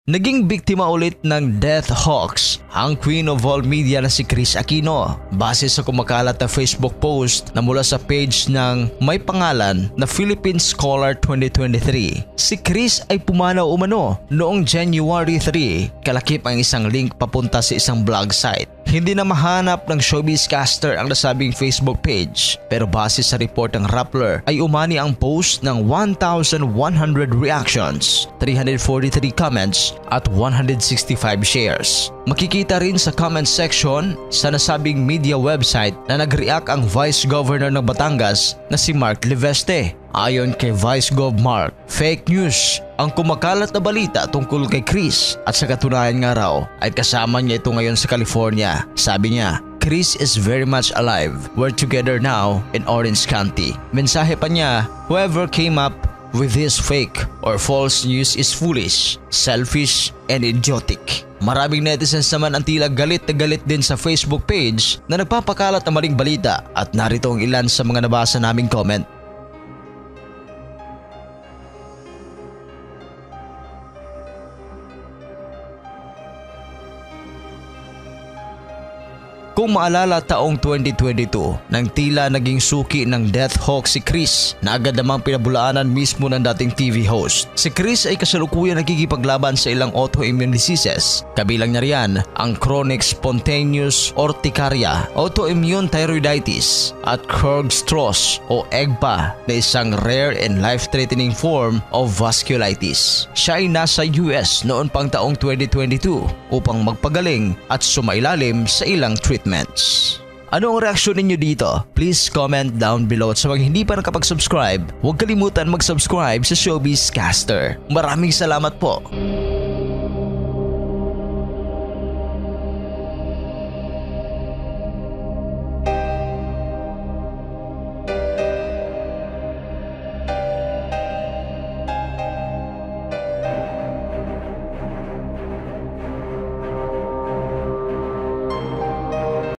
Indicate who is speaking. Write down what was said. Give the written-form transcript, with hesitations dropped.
Speaker 1: Naging biktima ulit ng death hoax ang queen of all media na si Kris Aquino base sa kumakalat na Facebook post na mula sa page ng may pangalan na Philippine Scholar 2023. Si Kris ay pumanaw umano noong January 3, kalakip ang isang link papunta sa isang blog site. Hindi na mahanap ng showbizcaster ang nasabing Facebook page, pero base sa report ng Rappler ay umani ang post ng 1,100 reactions, 343 comments at 165 shares. Makikita rin sa comment section sa nasabing media website na nag-react ang Vice Governor ng Batangas na si Mark Leveste. Ayon kay Vice Gov Mark, fake news ang kumakalat na balita tungkol kay Kris at sa katunayan nga raw ay kasama niya ito ngayon sa California. Sabi niya, Kris is very much alive. We're together now in Orange County. Mensahe pa niya, whoever came up with this fake or false news is foolish, selfish, and idiotic. Maraming netizens naman ang tila galit na galit din sa Facebook page na nagpapakalat ng maling balita at narito ang ilan sa mga nabasa naming comment. Kung maalala taong 2022 nang tila naging suki ng death hoax si Kris na agad namang pinabulaanan mismo ng dating TV host. Si Kris ay kasalukuyan nakikipaglaban sa ilang autoimmune diseases. Kabilang na riyan ang chronic spontaneous urticaria, autoimmune thyroiditis at Krog-Strauss o EGPA na isang rare and life-threatening form of vasculitis. Siya ay nasa US noon pang taong 2022 upang magpagaling at sumailalim sa ilang treatments. Ano ang reaksyon ninyo dito? Please comment down below at sa mga hindi pa nakapag-subscribe, huwag kalimutan mag-subscribe sa Showbizcaster. Maraming salamat po!